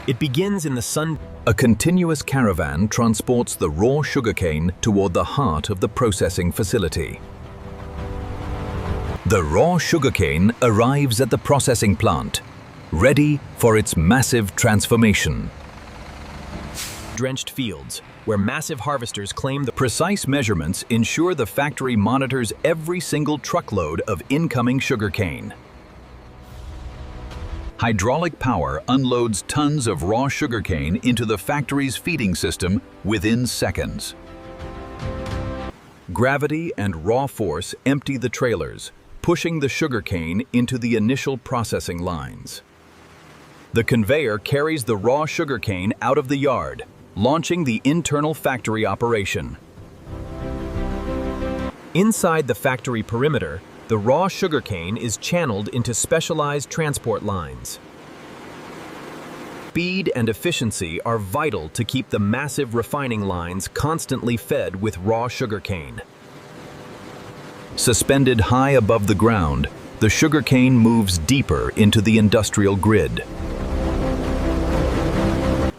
It begins in the sun. A continuous caravan transports the raw sugarcane toward the heart of the processing facility. The raw sugarcane arrives at the processing plant, ready for its massive transformation. Drenched fields, where massive harvesters claim the Precise measurements ensure the factory monitors every single truckload of incoming sugarcane. Hydraulic power unloads tons of raw sugarcane into the factory's feeding system within seconds. Gravity and raw force empty the trailers, pushing the sugarcane into the initial processing lines. The conveyor carries the raw sugarcane out of the yard, launching the internal factory operation. Inside the factory perimeter, the raw sugarcane is channeled into specialized transport lines. Speed and efficiency are vital to keep the massive refining lines constantly fed with raw sugarcane. Suspended high above the ground, the sugarcane moves deeper into the industrial grid.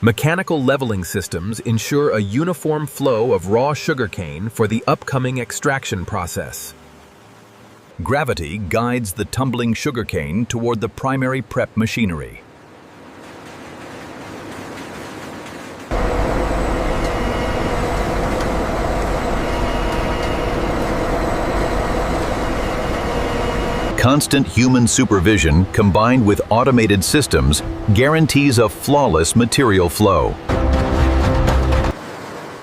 Mechanical leveling systems ensure a uniform flow of raw sugarcane for the upcoming extraction process. Gravity guides the tumbling sugarcane toward the primary prep machinery. Constant human supervision combined with automated systems guarantees a flawless material flow.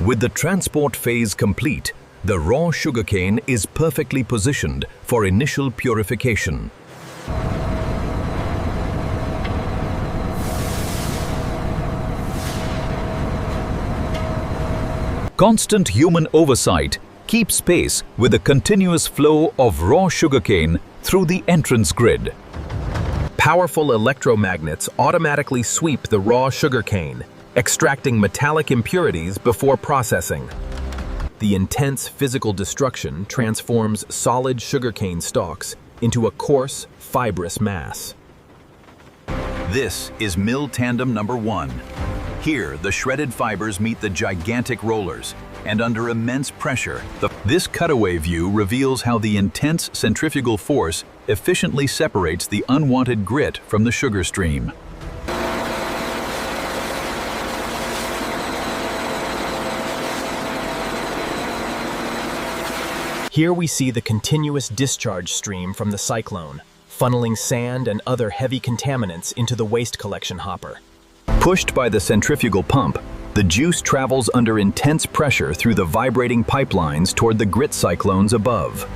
With the transport phase complete, the raw sugarcane is perfectly positioned for initial purification. Constant human oversight keeps pace with the continuous flow of raw sugarcane through the entrance grid. Powerful electromagnets automatically sweep the raw sugarcane, extracting metallic impurities before processing. The intense physical destruction transforms solid sugarcane stalks into a coarse, fibrous mass. This is mill tandem number 1. Here, the shredded fibers meet the gigantic rollers, and under immense pressure, this cutaway view reveals how the intense centrifugal force efficiently separates the unwanted grit from the sugar stream. Here we see the continuous discharge stream from the cyclone, funneling sand and other heavy contaminants into the waste collection hopper. Pushed by the centrifugal pump, the juice travels under intense pressure through the vibrating pipelines toward the grit cyclones above.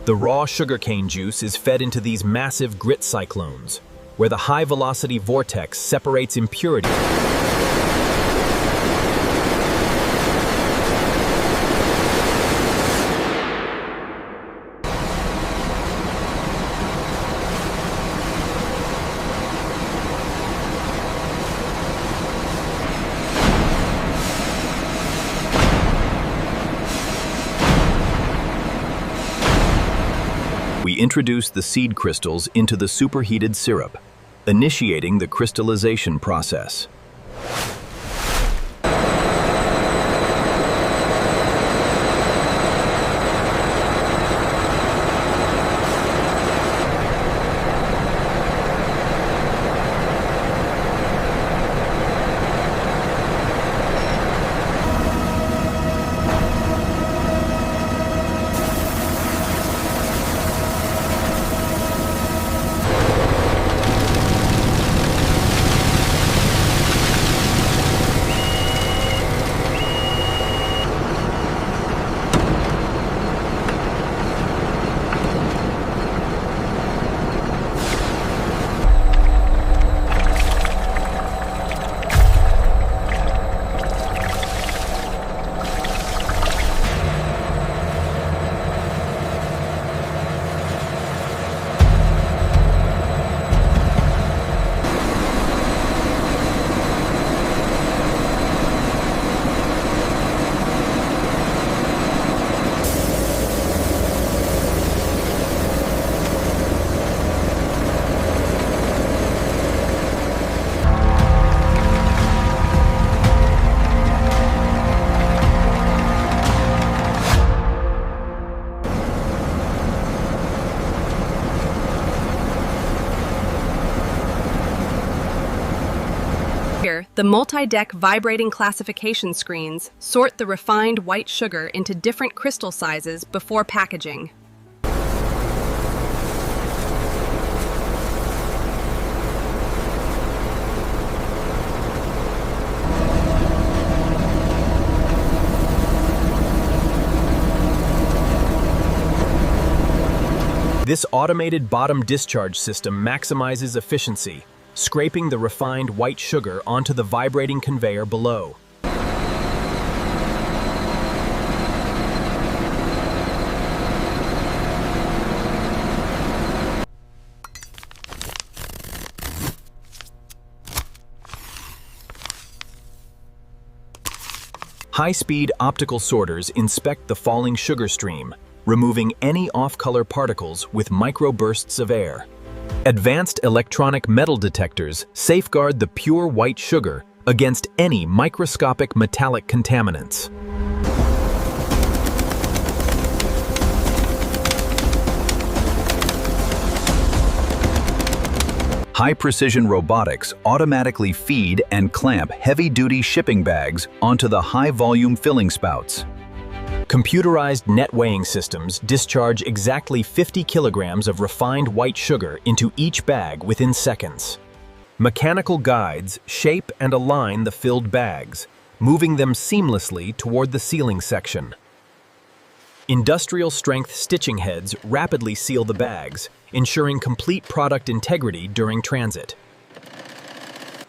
The raw sugarcane juice is fed into these massive grit cyclones, where the high-velocity vortex separates impurities. We introduce the seed crystals into the superheated syrup, initiating the crystallization process. The multi-deck vibrating classification screens sort the refined white sugar into different crystal sizes before packaging. This automated bottom discharge system maximizes efficiency, scraping the refined white sugar onto the vibrating conveyor below. High-speed optical sorters inspect the falling sugar stream, removing any off-color particles with microbursts of air. Advanced electronic metal detectors safeguard the pure white sugar against any microscopic metallic contaminants. High-precision robotics automatically feed and clamp heavy-duty shipping bags onto the high-volume filling spouts. Computerized net weighing systems discharge exactly 50 kilograms of refined white sugar into each bag within seconds. Mechanical guides shape and align the filled bags, moving them seamlessly toward the sealing section. Industrial-strength stitching heads rapidly seal the bags, ensuring complete product integrity during transit.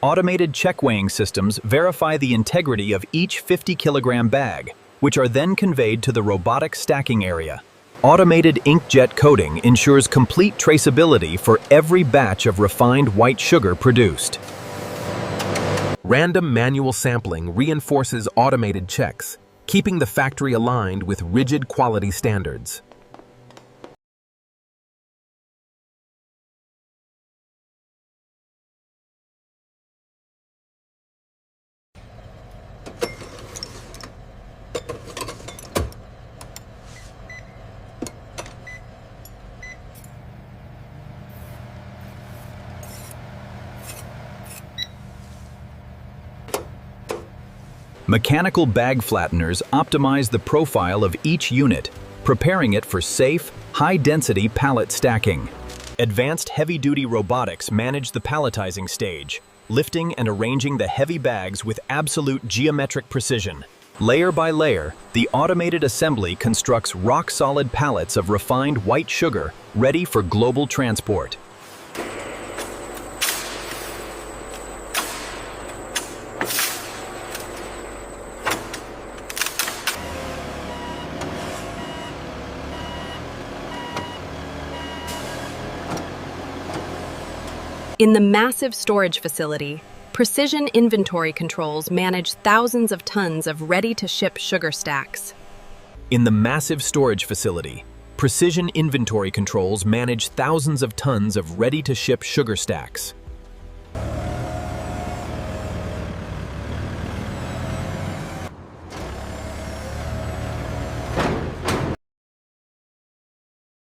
Automated check weighing systems verify the integrity of each 50-kilogram bag, which are then conveyed to the robotic stacking area. Automated inkjet coating ensures complete traceability for every batch of refined white sugar produced. Random manual sampling reinforces automated checks, keeping the factory aligned with rigid quality standards. Mechanical bag flatteners optimize the profile of each unit, preparing it for safe, high-density pallet stacking. Advanced heavy-duty robotics manage the palletizing stage, lifting and arranging the heavy bags with absolute geometric precision. Layer by layer, the automated assembly constructs rock-solid pallets of refined white sugar ready for global transport. In the massive storage facility, precision inventory controls manage thousands of tons of ready-to-ship sugar stacks. In the massive storage facility, precision inventory controls manage thousands of tons of ready-to-ship sugar stacks.